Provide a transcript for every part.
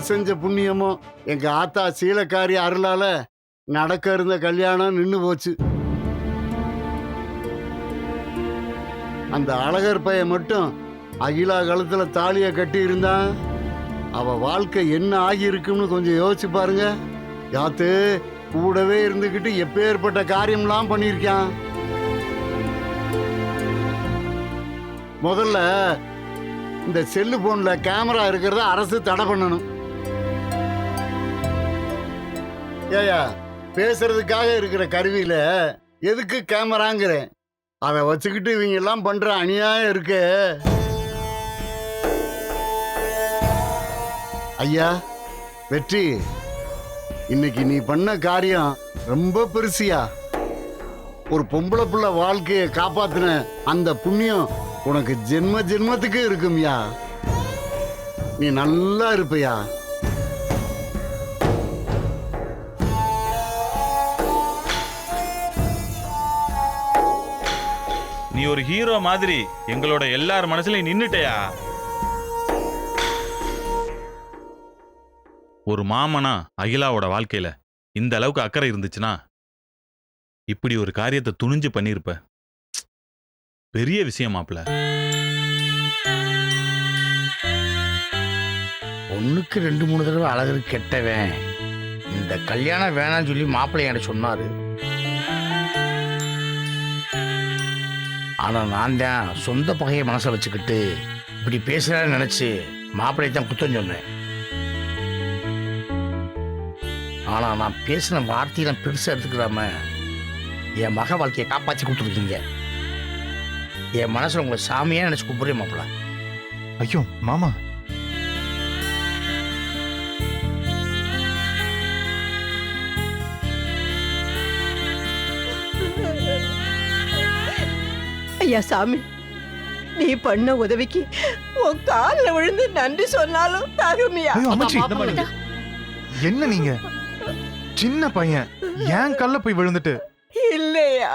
செஞ்ச புண்ணியமோ எங்க ஆத்தா சீலக்காரி அருளால நடக்க இருந்த கல்யாணம் நின்னு போச்சு. அந்த அழகர் பையன் மட்டும் அகிலா கழுத்துல தாலிய கட்டி இருந்தான், அவ வாழ்க்கை என்ன ஆகியிருக்குன்னு கொஞ்சம் யோசிச்சு பாருங்க. யாத்து கூடவே இருந்துகிட்டு எப்பேற்பட்ட காரியம்லாம் பண்ணியிருக்கான். முதல்ல இந்த செல்லு போன்ல கேமரா இருக்கிறத அரசு தடை பண்ணணும். ஏயா பேசுறதுக்காக இருக்கிற கருவியில எதுக்கு கேமராங்கிறேன்? அதை வச்சுக்கிட்டு இவங்க எல்லாம் பண்ற அநியாயம் இருக்கு. ஐயா வெற்றி, இன்னைக்கு நீ பண்ண காரியம் ரொம்ப பெருசியா. ஒரு பொம்பளை பிள்ளை வாழ்க்கையை காப்பாத்தின அந்த புண்ணியம் உனக்கு ஜென்ம ஜென்மத்துக்கு இருக்கும்யா. நீ நல்லா இருப்பையா. நீ ஒரு ஹீரோ மாதிரி எங்களோட எல்லார் மனசுலயும் நின்னுட்டயா. ஒரு மாமனா அகிலாவோட வாழ்க்கையில இந்த அளவுக்கு அக்கறை இருந்துச்சுன்னா இப்படி ஒரு காரியத்தை துணிஞ்சு பண்ணிருப்ப. பெரிய விஷயம் மாப்ள. ஒண்ணுக்கு 2-3 தடவை அழகு கெட்டவன் இந்த கல்யாணம் வேணாம்னு சொல்லி மாப்பிள்ளை என்கிட்ட சொன்னாரு. ஆனா நான் தான் சொந்த பகையை மனசை வச்சுக்கிட்டு இப்படி பேசுறான்னு நினைச்சு மாப்பிள்ளை தான் குத்தம் சொன்னேன். ஆனா நான் பேசின வார்த்தையெல்லாம் பெருசா எடுத்துக்கிறாம என் மக வாழ்க்கையை காப்பாற்றி கொடுத்துருக்கீங்க. என் மனசுல உங்களை சாமியா நினைச்சு கூப்பிடுறேன் மாப்பிள்ள. ஐயோ மாமா, ஐயா சாமி, நீ பண்ண உதவிக்கு உன் காலில் விழுந்து நன்றி சொன்னாலும் தகுமையா? ஐயோ அம்மாச்சி, என்ன நீங்க சின்ன பையன் ஏன் கல்ல போய் விழுந்துட்டு? இல்லையா,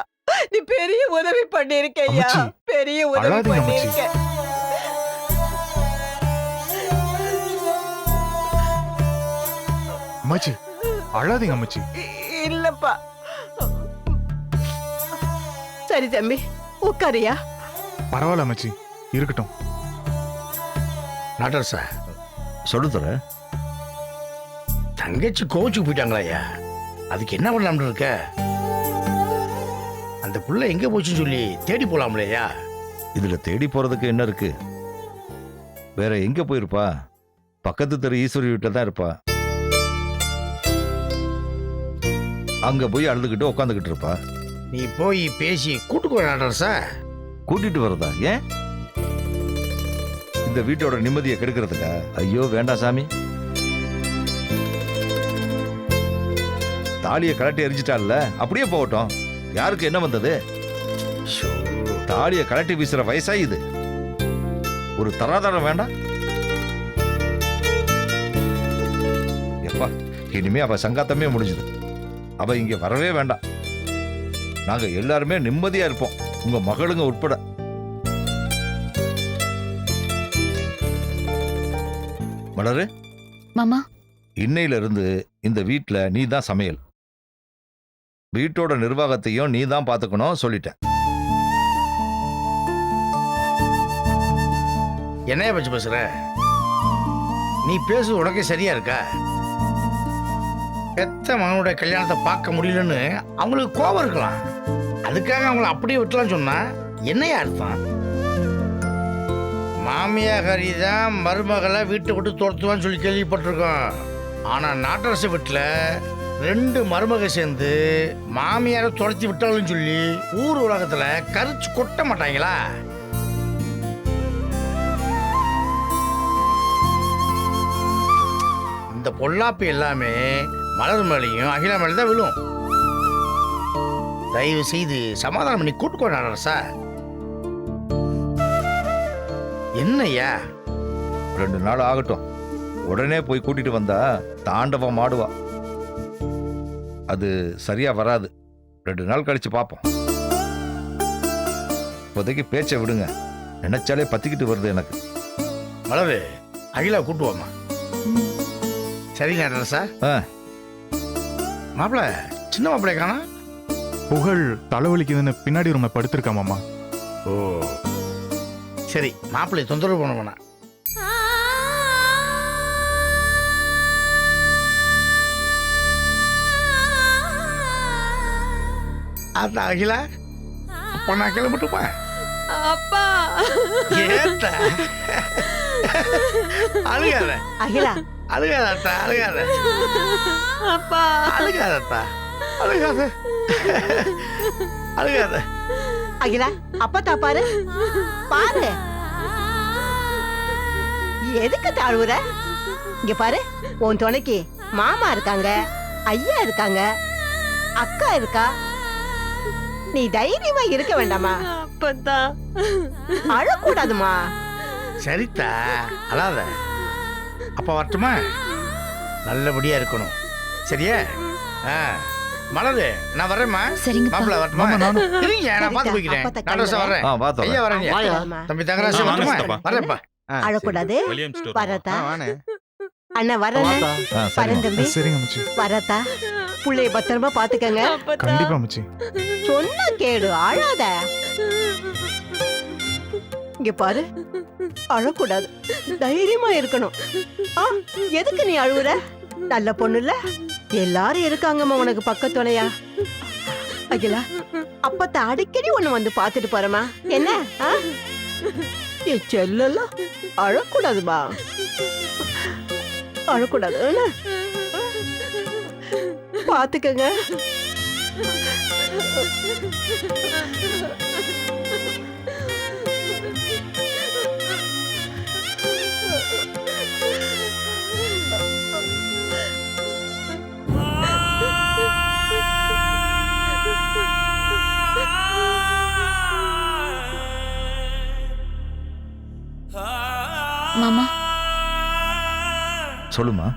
நீ பெரிய உதவி பண்ணிருக்க ஐயா, அம்மாச்சி, பெரிய உதவி அழாதீங்க அம்மாச்சி. பண்ணிருக்க. அம்மாச்சி அழாதீங்க அம்மாச்சி. இல்லப்பா. சரி தம்பி உட்காரியா. பரவாயில்ல அம்மாச்சி, இருக்கட்டும். நாட்டர் சார் சொல்லுதுற. தங்கச்சி கோச்சுக்கு போயிட்டாங்களா ஐயா? அதுக்கு என்ன பண்ணலாம்னு இருக்க? அந்த புள்ள எங்க போச்சுன்னு சொல்லி தேடி போலாம்லையா? இதுல தேடி போறதுக்கு என்ன இருக்கு? வேற எங்க போயிருப்பா? பக்கத்து தெரு ஈஸ்வரி வீட்டில் தான் இருப்பா. அங்க போய் அழுதுகிட்டு உட்காந்துக்கிட்டு இருப்பா. நீ போய் பேசி கூட்டுக்கோ நாட்டர் சார். கூட்டிட்டு வரதா? ஏன்? இந்த வீட்டோட நிம்மதியை கெடுக்கிறதுக்கா? ஐயோ வேண்டாம் சாமி. தாலியை கலட்டி எரிஞ்சிட்டால, அப்படியே போகட்டும். யாருக்கு என்ன வந்தது? தாலியை கலட்டி வீசுற வயசா இது? ஒரு தராதரம் வேண்டாம்? எப்பா, இனிமே அவ சங்காத்தமே முடிஞ்சது. அவ இங்க வரவே வேண்டாம். நாங்க எல்லாருமே நிம்மதியா இருப்போம், உங்க மகளுங்க உட்பட. மலரு மாமா, இன்னையில இருந்து இந்த வீட்டுல நீ தான் சமையல், வீட்டோட நிர்வாகத்தையும் நீ தான் பாத்துக்கணும் சொல்லிட்டேன். என்னைய பச்சு பேசுற? நீ பேசுறது உனக்கே சரியா இருக்கா? பெத்த மகனுடைய கல்யாணத்தை பார்க்க முடியலன்னு அவங்களுக்கு கோபம் இருக்கலாம். அதுக்காக அவங்கள அப்படியே விட்டலாம் சொன்னா என்னையா அர்த்தம்? மாமியாரி தான் மருமகளை வீட்டை விட்டு துரத்துவான்னு சொல்லி கேள்விப்பட்டிருக்கோம். ஆனா நாட்டரசு வீட்டுல 2 மருமக சேர்ந்து மாமியாரை துரத்தி விட்டாலும் சொல்லி ஊர் உலகத்துல கரிச்சு கொட்ட மாட்டாங்களா? இந்த பொல்லாப்பு எல்லாமே மலர் மேலையும் அகிலா மேலே தான் விழும். தயவு செய்து சமாதானம் பண்ணி கூட்டுக்கோ நாடரசா. என்னய்யா? 2 நாள் ஆகட்டும். உடனே போய் கூட்டிட்டு வந்தா தாண்டவம் ஆடுவா. அது சரியா வராது. 2 நாள் கழிச்சு பார்ப்போம். இப்போதைக்கு பேச்சை விடுங்க. நினைச்சாலே பத்திக்கிட்டு வருது எனக்கு. மலரு, அகிலா கூட்டுவாமா. சரிங்க நடராசா. ஆ. மாப்பிள்ள சின்ன மாப்பிள்ளைய காணா. புகழ் தலைவலிக்குதுன்னு பின்னாடி ரூம்ல படுத்திருக்கா மாமா. ஓ சரி, மாப்பிள்ளைய தொந்தரவு பண்ண வேணாம். அந்த அகிலா, அப்ப நான் கிளம்பிட்டுமா? அப்பா ஏத்த அழுகாத அகிலா, அழுகாதத்தா, அழுகாத அப்பா அழுகாதத்தா, அழுகாத அழுகாத. அகிலா, அப்பத்தா பாரு பாரு. எதுக்கு தாழ்வுற? இங்க பாரு, உன் துணைக்கு மாமா இருக்காங்க, ஐயா இருக்காங்க, அக்கா இருக்கா. நீ தைரியமா இருக்க வேண்டாமா? அப்பத்தா அழக்கூடாதுமா. சரித்தா, அழாத. அப்ப வரட்டுமா? நல்லபடியா இருக்கணும், சரியா? மலரு, நான் வரேம்மா. சரிங்கப்பா. மாப்பிள்ள வரட்டுமா? மாமா, நானும். இருங்க, நான் பார்த்து போய்க்கிறேன். நடராசா வரேன். பார்த்தோம். ஐயா வரேன். வாயா. தம்பி தங்கராசு வாங்க வரட்டுமா? சித்தப்பா. வரேன்ப்பா. அழக்கூடாது. வெளியே அனுப்பிச்சிட்டு வருவோம். வரதா அண்ணா, வரேன். வாத்தா. வரேன் தம்பி. சரிங்க அம்மச்சி. வரதா, புள்ளைய பத்திரமா பாத்துக்கங்க. கண்டிப்பா அம்மச்சி. சொன்னா கேடு, அழாத. இங்க பாரு, அழக்கூடாது, தைரியமா இருக்கணும். எதுக்கு நீ அழுவுற? நல்ல பொண்ணுல எல்லாரும் இருக்காங்கம்மா உனக்கு பக்கத்துணையா. அகிலா, அப்பத்த அடிக்கடி ஒண்ணு வந்து பாத்துட்டு போறமா என்ன? என் செல்லெல்லாம் அழக்கூடாதுமா, அழக்கூடாது. பாத்துக்கங்க. மாமா, சொல்லுமா.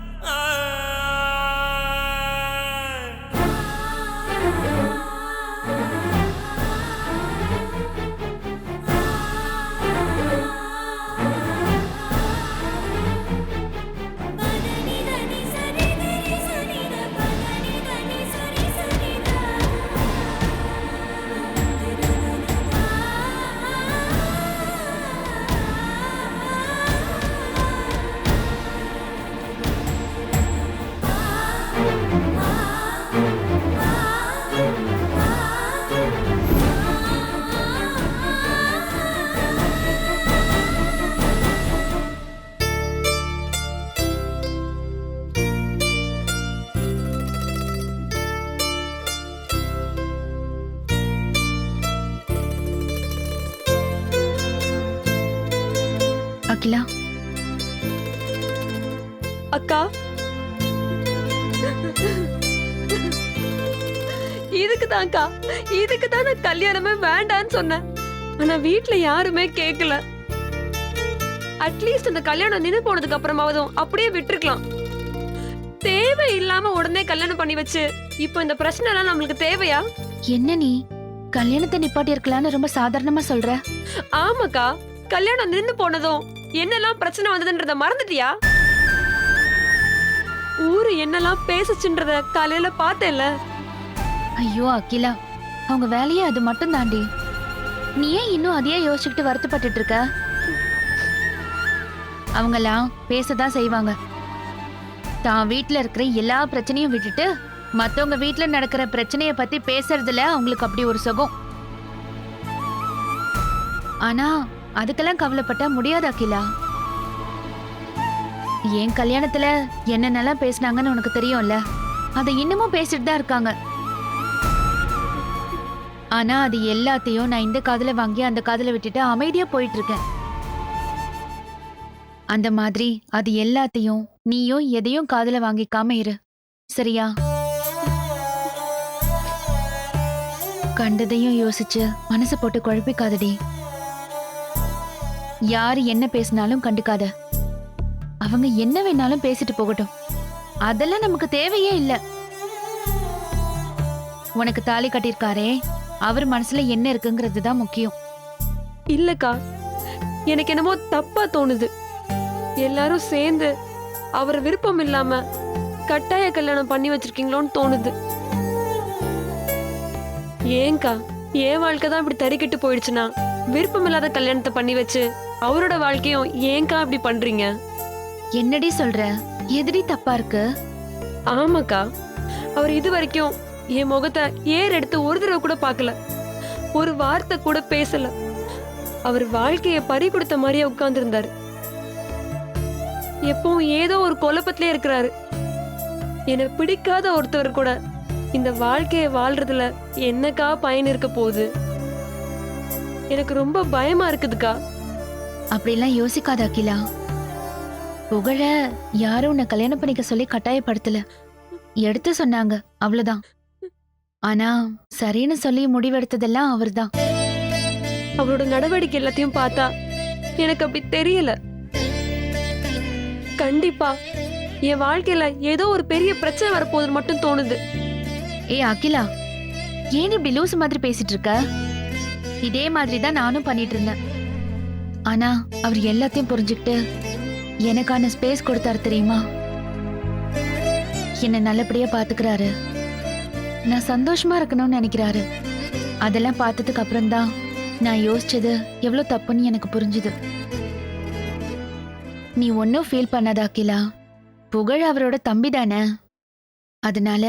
அகிலா. அக்கா, இதுக்குதான்க்கா, இதுக்குதான் நான் கல்யாணமே வேண்டான்னு சொன்னேன். ஆனா வீட்ல யாருமே கேட்கல. அட்லீஸ்ட் அந்த கல்யாணம் நின்னு போனதுக்கு அப்புறமாவதும் அப்படியே விட்டுருக்கலாம். தேவை இல்லாம உடனே கல்யாணம் பண்ணி வச்சு இப்போ இந்த பிரச்சனை எல்லாம் நம்மளுக்கு தேவையா? என்ன நீ கல்யாணத்தை நிப்பாட்டி இருக்கலாம்னு ரொம்ப சாதாரணமா சொல்ற? ஆமாக்கா, கல்யாணம் நின்னு போனதும் என்னெல்லாம் பிரச்சனை வந்ததுன்றத மறந்துட்டியா? ஊரு என்னெல்லாம் பேசுச்சுன்றத காலையில பார்த்தேன்ல. ஐயோ அகிலா, அவங்க வேலையே அது மட்டும் தாண்டி. நீ ஏன் இன்னும் அதையே யோசிச்சுக்கிட்டு வருத்தப்பட்டுட்டு இருக்க? அவங்கெல்லாம் பேசதான் செய்வாங்க. தான் வீட்டுல இருக்கிற எல்லா பிரச்சனையும் விட்டுட்டு மத்தவங்க வீட்டுல நடக்கிற பிரச்சனைய பத்தி பேசுறதுல அவங்களுக்கு அப்படி ஒரு சுகம். ஆனா அதுக்கெல்லாம் கவலைப்பட்டா முடியாது அகிலா. என் கல்யாணத்துல என்னென்னலாம் பேசினாங்கன்னு உனக்கு தெரியும்ல. அதை இன்னமும் பேசிட்டு தான் இருக்காங்க. ஆனா அது எல்லாத்தையும் நான் இந்த காதுல வாங்கி அந்த காதுல விட்டுட்டு அமைதியா போயிட்டு இருக்கேன். அந்த மாதிரி அது எல்லாத்தையும் நீயும் எதையும் காதுல வாங்கிக்காம இரு, சரியா? கண்டதையும் யோசிச்சு மனசு போட்டு குழப்பிக்காதடி. யாரு என்ன பேசினாலும் கண்டுக்காத. அவங்க என்ன வேணாலும் பேசிட்டு போகட்டும், அதெல்லாம் நமக்கு தேவையே இல்ல. உனக்கு தாலி கட்டியிருக்காரே, அவர் மனசுல என்ன இருக்குங்கிறது தான் முக்கியம். இல்லக்கா, எனக்கு என்னமோ தப்பா தோணுது. எல்லாரும் சேர்ந்து அவர் விருப்பம் இல்லாம கட்டாய கல்யாணம் பண்ணி வச்சிருக்கீங்களோன்னு தோணுது. ஏங்கா என் வாழ்க்கை தான் இப்படி தறிக்கிட்டு போயிடுச்சுன்னா விருப்பமில்லாத கல்யாணத்தை பண்ணி வச்சு அவரோட வாழ்க்கையும் ஏங்கா இப்படி பண்றீங்க? என்னடி சொல்ற? எதிரி தப்பா இருக்கு? ஆமாக்கா, அவர் இது வரைக்கும் என் முகத்தை ஏர் எடுத்து ஒரு தடவை கூட பார்க்கல, ஒரு வார்த்தை கூட பேசல. அவர் வாழ்க்கைய பறி கொடுத்த மாதிரியே உட்கார்ந்துருந்தாரு. எப்பவும் ஏதோ ஒரு குழப்பத்திலே இருக்கிறாரு. எனக்கு பிடிக்காத ஒருத்தவர் கூட இந்த வாழ்க்கைய வாழ்றதுல என்னக்கா பயன் இருக்க போகுது? எனக்கு ரொம்ப பயமா இருக்குதுக்கா. அப்படிலாம் யோசிக்காத அகிலா. புகழ யாரும் உன்னை கல்யாணம் பண்ணிக்க சொல்லி கட்டாயப்படுத்தல, எடுத்து சொன்னாங்க, அவ்வளவுதான். ஆனா சரின்னு சொல்லி முடிவெடுத்ததெல்லாம் அவர்தான். அவரோட நடவடிக்கை எல்லாத்தையும் பார்த்தா எனக்கு அப்படி தெரியல. கண்டிப்பா என் வாழ்க்கையில ஏதோ ஒரு பெரிய பிரச்சனை வரப்போகுதுன்னு மட்டும் தோணுது. ஏ அகிலா, ஏன் இப்படி லூசு மாதிரி பேசிட்டு இருக்க? இதே மாதிரி தான் நானும் பண்ணிட்டு இருந்தேன். ஆனா அவர் எல்லாத்தையும் புரிஞ்சுக்கிட்டு எனக்கான ஸ்பேஸ் கொடுத்தாரு தெரியுமா? என்ன நல்லபடியா பாத்துக்கிறாரு, நான் சந்தோஷமா இருக்கணும்னு நினைக்கிறாரு. அதெல்லாம் பார்த்ததுக்கு அப்புறம் தான் நான் யோசிச்சது எவ்வளவு தப்புன்னு எனக்கு புரிஞ்சுது. நீ ஒன்னும் ஃபீல் பண்ணாத அகிலா. புகழ் அவரோட தம்பி தானே, அதனால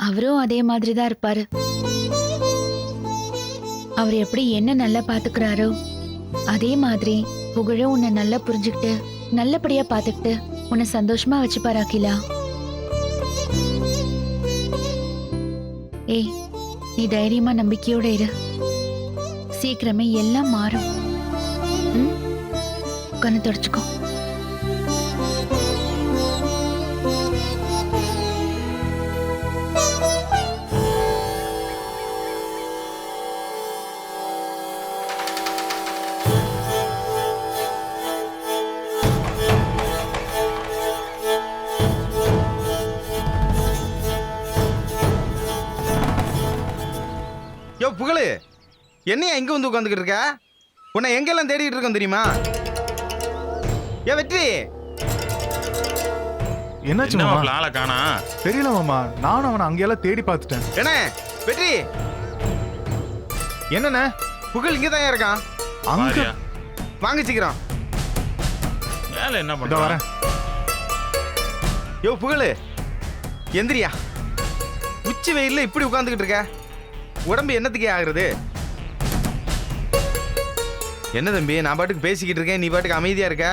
அவரும் அதே மாதிரி தான் இருப்பாரு. அவர் எப்படி என்ன நல்லா பாத்துக்கிறாரோ அதே மாதிரி புகழும் உன்னை நல்லா புரிஞ்சுக்கிட்டு நல்லபடியா பாத்துக்கிட்டு உன்னை சந்தோஷமா வச்சுப்பாரு அகிலா. ஏய், நீ தைரியமா நம்பிக்கையோட இரு. சீக்கிரமே எல்லாம் மாறும். கண்ணு தொடச்சுக்கோ. யோ புகழு, என்னையா எங்க வந்து உட்காந்துக்கிட்டு இருக்க? உன்னை எங்கெல்லாம் தேடிட்டு இருக்கோம் தெரியுமா? ஏ வெற்றி, என்னாச்சு என்ன மாமா? மாப்ள ஆளை காணா? தெரியல மாமா, நானும் அவனை அங்கெல்லாம் தேடி பார்த்துட்டேன். என்ன வெற்றி, என்னண்ணே? புகழ் இங்க தான் இருக்கான். அங்க பாரியா, வாங்க சீக்கிரம். மேல என்ன இதோ பண்ற? வரேன். யோ புகழு, எந்திரியா. உச்சி வெயில்ல இப்படி உட்காந்துக்கிட்டு இருக்க, உடம்பு என்னத்துக்கே ஆகுறது? என்ன தம்பி, நான் பாட்டுக்கு பேசிக்கிட்டு இருக்கேன், நீ பாட்டுக்கு அமைதியா இருக்க.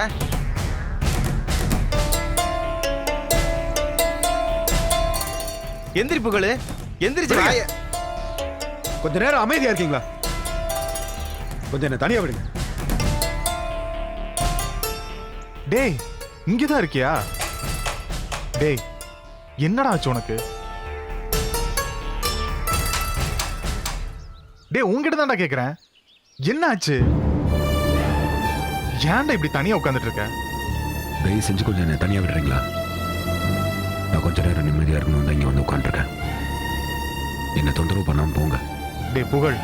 எந்திரி புகழு, எந்திரிச்சு வாய. கொஞ்ச நேரம் அமைதியா இருக்கீங்களா? கொஞ்சம் என்ன தனியா விடுங்க. டேய், இங்கதான் இருக்கியா? டேய், என்னடா ஆச்சு உனக்கு? டேய், உங்ககிட்ட தான்டா கேக்குறேன், என்ன ஆச்சு? ஏன்டா இப்படி தனியா உட்காந்துட்டு இருக்க? தயவு செஞ்சு கொஞ்சம் என்ன தனியா விடுறீங்களா? நான் கொஞ்ச நேரம் நிம்மதியா இருக்கணும் தான் இங்க வந்து உட்காந்துருக்கேன். என்ன தொந்தரவு பண்ணாம போங்க. டேய் புகழ்,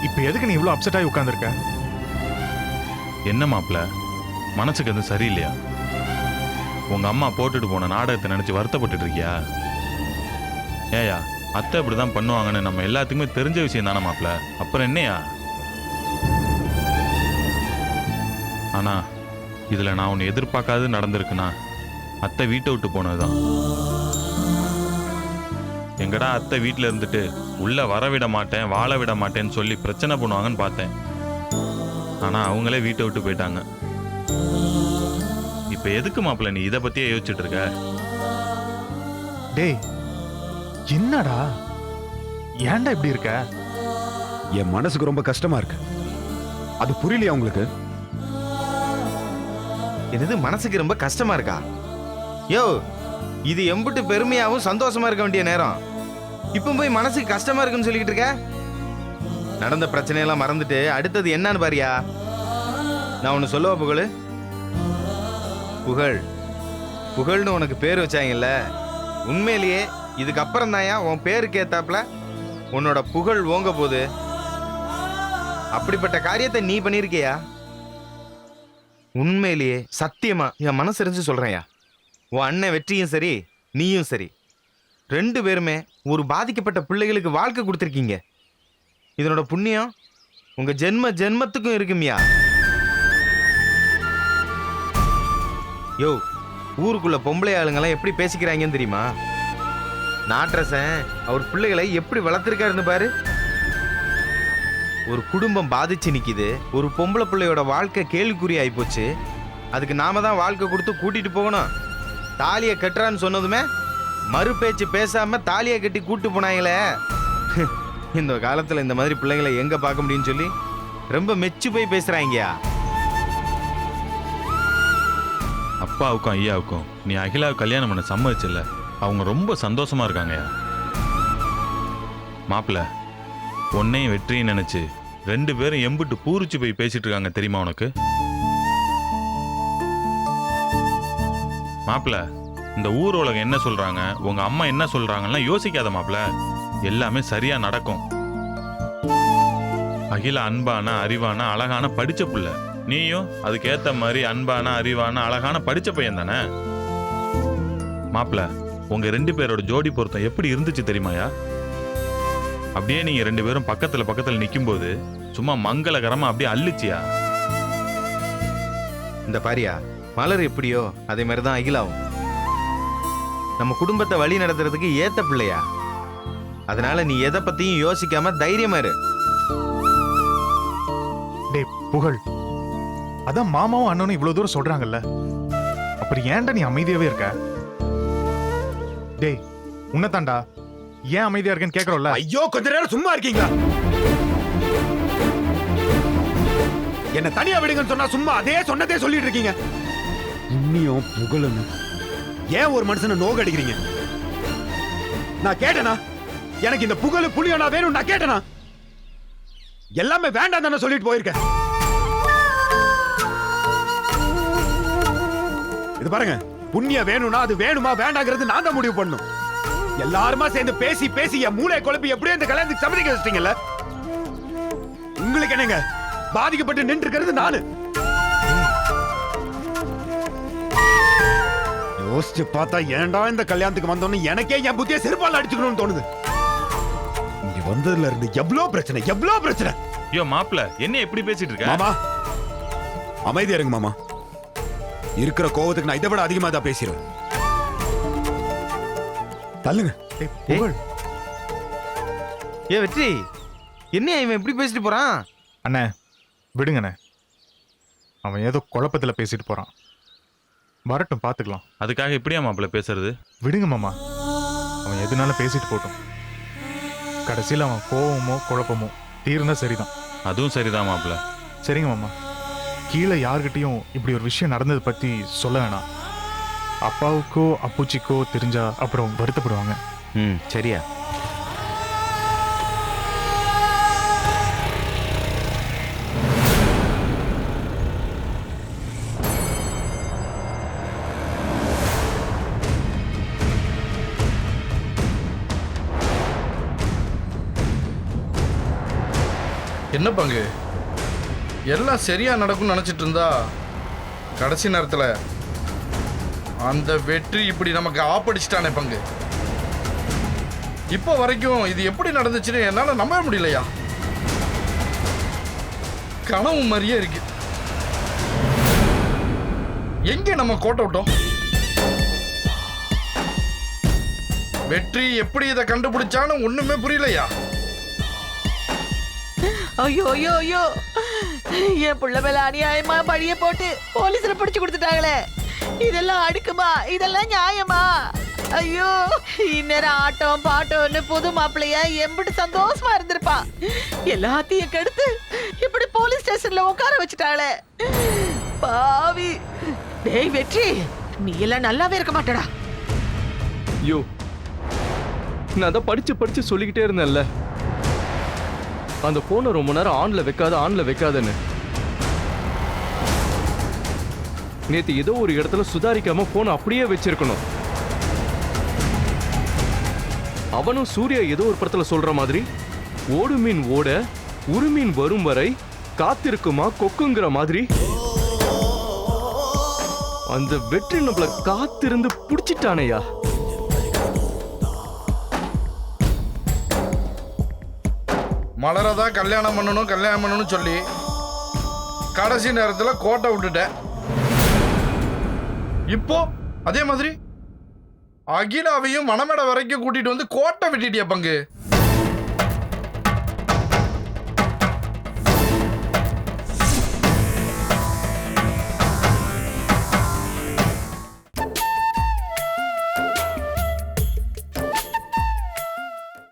இப்ப எதுக்கு நீ இவ்வளவு அப்செட் ஆகி உட்காந்துருக்க? என்ன மாப்ள, மனசுக்கு எதுவும் சரியில்லையா? உங்க அம்மா போட்டுட்டு போன நாடகத்தை நினைச்சு வருத்தப்பட்டு இருக்கியா? ஏயா, அத்தை இப்படிதான் பண்ணுவாங்கன்னு நம்ம எல்லாத்துக்குமே தெரிஞ்ச விஷயம் தானே மாப்ள, அப்புறம் என்னையா? ஆனா இதுல நான் உன்னை எதிர்பார்க்காது நடந்திருக்குன்னா அத்தை வீட்டை விட்டு போனதுதான். எங்கடா அத்தை வீட்டில் இருந்துட்டு உள்ள வரவிட மாட்டேன் வாழ விட மாட்டேன்னு சொல்லி பிரச்சனை பண்ணுவாங்கன்னு பார்த்தேன். ஆனா அவங்களே வீட்டை விட்டு போயிட்டாங்க. இப்ப எதுக்கு மாப்பிள்ள நீ இதை பத்தியே யோசிச்சுட்டு இருக்க? டேய், என்னடா, ஏன்டா இப்படி இருக்க? என் மனசுக்கு ரொம்ப கஷ்டமா இருக்கு. அது புரியலையா உங்களுக்கு? என்னது, மனசுக்கு ரொம்ப கஷ்டமா இருக்கா? யோ, இது எம்புட்டு பெருமையாவும் சந்தோஷமா இருக்க வேண்டிய நேரம். இப்ப போய் மனசுக்கு கஷ்டமா இருக்குன்னு சொல்லிக்கிட்டு இருக்க. நடந்த பிரச்சனையெல்லாம் மறந்துட்டு அடுத்தது என்னன்னு பாரியா. நான் ஒன்னு சொல்லுவா புகழ். புகழ் புகழ்னு உனக்கு பேர் வச்சாங்கல்ல, உண்மையிலேயே இதுக்கப்புறம் தாயா உன் பேருக்கு ஏத்தாப்புல உன்னோட புகழ் ஓங்க போகுது. அப்படிப்பட்ட காரியத்தை நீ பண்ணிருக்கியா? உண்மையிலேயே சத்தியமா என் மனசு இருந்து சொல்றேன்யா, உன் அண்ணன் வெற்றியும் சரி நீயும் சரி, 2 பேருமே ஒரு பாதிக்கப்பட்ட பிள்ளைகளுக்கு வாழ்க்கை கொடுத்துருக்கீங்க. இதனோட புண்ணியம் உங்க ஜென்மத்துக்கும் இருக்குமியா. யோ, ஊருக்குள்ள பொம்பளை ஆளுங்கெல்லாம் எப்படி பேசிக்கிறாங்கன்னு தெரியுமா? நாட்டரசன் அவர் பிள்ளைகளை எப்படி வளர்த்துருக்காருன்னு பாரு. ஒரு குடும்பம் பாதிச்சு நிக்குது, ஒரு பொம்பளை பிள்ளையோட வாழ்க்கை கேள்விக்குறி ஆயிப்போச்சு. அதுக்கு நாம தான் வாழ்க்கை கொடுத்து கூட்டிட்டு போகணும். தாலியை கட்டுறான்னு சொன்னதுமே மறு பேச்சு பேசாம தாலியை கட்டி கூட்டு போனாங்களே. இந்த காலத்துல இந்த மாதிரி பிள்ளைங்களை எங்க பார்க்க முடியும்னு சொல்லி ரொம்ப மெச்சு போய் பேசுறாங்கயா. அப்பாவுக்கும் ஐயாவுக்கும் நீ அகிலாவுக்கு கல்யாணம் பண்ண சம்மதிச்சில்ல, அவங்க ரொம்ப சந்தோஷமா இருக்காங்கயா. மாப்பிள்ள, உன்னையும் வெற்றியும் நினைச்சு 2 பேரும் எம்பிட்டு பூரிச்சு போய் பேசிட்டு இருக்காங்க தெரியுமா உனக்கு? மாப்பிள்ள, இந்த ஊர் உலகம் என்ன சொல்றாங்க, உங்க அம்மா என்ன சொல்றாங்கன்னா யோசிக்காத மாப்பிள்ள. எல்லாமே சரியா நடக்கும். அகிலா அன்பான அறிவான அழகான படிச்ச புள்ள. நீயும் அதுக்கேத்த மாதிரி அன்பான அறிவான அழகான படிச்ச பையன் தானே. மாப்பிள்ள, உங்க 2 பேரோட ஜோடி பொருத்தம் எப்படி இருந்துச்சு தெரியுமாயா? அப்படியே நீங்க 2 பேரும் பக்கத்துல நிக்கும்போது சும்மா மங்களகரமா அப்படியே அள்ளிச்சியா. இந்த பாரியா, மலர் எப்படியோ அதே மாதிரி தான் அகிலாவும். நம்ம குடும்பத்தை வழி நடத்துறதுக்கு ஏத்த பிள்ளையா. அதனால நீ எதை பத்தியும் யோசிக்காம தைரியமா இரு. டேய் புகழ், அதான் மாமாவும் அண்ணனும் இவ்வளவு தூரம் சொல்றாங்கல்ல, அப்புறம் ஏன்டா நீ அமைதியாவே இருக்க? டேய் உன்னதாண்டா, ஏன் அமைதியா இருக்கேன்னு கேக்குறோம்ல. ஐயோ, கொஞ்ச நேரம் சும்மா இருக்கீங்களா? என்ன தனியா விடுங்கன்னு சொன்னா சும்மா சொன்னதே சொல்லிட்டு இருக்கீங்க. இன்னியும் புகழணும் ஏன் ஒரு மனுஷனை நோகடிக்கிறீங்க? நான் கேட்டனா? எனக்கு இந்த புகழ் புளியோனா வேணும் நான் கேட்டனா? எல்லாமே வேண்டாம் தானே சொல்லிட்டு போயிருக்கேன். இது பாருங்க, புண்ணியம் வேணும்னா அது வேணுமா வேண்டாங்கிறது நான் தான் முடிவு பண்ணும். எல்லாருமா சேர்ந்து பேசி பேசி என் மூளை குழப்பி எப்படியே இந்த கல்யாணத்துக்கு சம்மதிக்க வச்சிட்டீங்கல்ல. உங்களுக்கு என்னங்க, பாதிக்கப்பட்டு நின்று இருக்கிறது நானு. யோசிச்சு பார்த்தா ஏன்டா இந்த கல்யாணத்துக்கு வந்தோன்னு எனக்கே என் புத்தியை செருப்பால் அடிச்சுக்கணும்னு தோணுது. இங்க வந்ததுல இருந்து எவ்வளவு பிரச்சனை. ஐயோ மாப்பிள்ள, என்ன எப்படி பேசிட்டு இருக்க? மாமா அமைதியா இருங்க மாமா. இருக்கிற கோவத்துக்கு நான் இதை விட அதிகமா தான் பேசிடுவேன். தள்ளுங்க. புகழ், ஏ வெற்றி, என்ன இவன் எப்படி பேசிட்டு போறான்? அண்ணே விடுங்கண்ணே, அவன் ஏதோ குழப்பத்துல பேசிட்டு போறான். வரட்டும் பாத்துக்கலாம். அதுக்காக இப்படியா மாப்பிள்ள பேசுறது? விடுங்க மாமா, அவன் எதுனால பேசிட்டு போட்டும். கடைசியில் அவன் கோவமோ குழப்பமோ தீர்ந்தா சரிதான். அதுவும் சரிதான் மாப்பிள்ள. சரிங்க மாமா, கீழே யார்கிட்டயும் இப்படி ஒரு விஷயம் நடந்தது பத்தி சொல்ல வேணாம். அப்பாவுக்கோ அப்பூச்சிக்கோ தெரிஞ்சா அப்புறம் வருத்தப்படுவாங்க. சரியா? என்ன பங்கு, எல்லாம் சரியா நடக்கும்னு நினைச்சிட்டு இருந்தா கடைசி நேரத்தில் அந்த வெற்றி இப்படி நமக்கு ஆப்படிச்சிட்டானே பங்கு. இப்போ வரைக்கும் இது எப்படி நடந்துச்சுன்னு என்னால் நம்ப முடியலையா. கனவு மாதிரியே இருக்கு. எங்கே நம்ம கோட்டை விட்டோம்? வெற்றி எப்படி இதை கண்டுபிடிச்சான்னு ஒண்ணுமே புரியலையா. ஐயோ ஐயோ ஐயோ, என் புள்ள மேல அநியாயமா பழிய போட்டு போலீஸ்ல பிடிச்சு கொடுத்துட்டாங்களே. இதெல்லாம் அடுக்குமா? இதெல்லாம் நியாயமா? ஐயோ, இந்நேரம் ஆட்டம் பாட்டம்னு புது மாப்பிள்ளைய எம்பிட்டு சந்தோஷமா இருந்திருப்பா. எல்லாத்தையும் கெடுத்து இப்படி போலீஸ் ஸ்டேஷன்ல உட்கார வச்சுட்டாங்களே, பாவி. டேய் வெற்றி, நீ எல்லாம் நல்லாவே இருக்க மாட்டடா. ஐயோ, நான் தான் படிச்சு சொல்லிக்கிட்டே இருந்தேன்ல, அந்த போனை ரொம்ப நேரம் ஆன்ல வைக்காதன்னு. நேத்து ஏதோ ஒரு இடத்துல சுதாரிக்காம போனை அப்படியே வச்சிருக்கணும். அவனும் சூர்யா ஏதோ ஒரு படத்துல சொல்ற மாதிரி, ஓடு மீன் ஓட உரு மீன் வரும் வரை காத்திருக்குமா கொக்குங்கிற மாதிரி அந்த வெற்றி நம்மள காத்திருந்து புடிச்சிட்டானையா. மலரை தான் கல்யாணம் பண்ணணும்னு சொல்லி கடைசி நேரத்தில் கோட்டை விட்டுட்டேன். இப்போ அதே மாதிரி அகிலாவையும் மணமேடை வரைக்கும் கூட்டிட்டு வந்து கோட்டை விட்டுட்டியா பங்கு?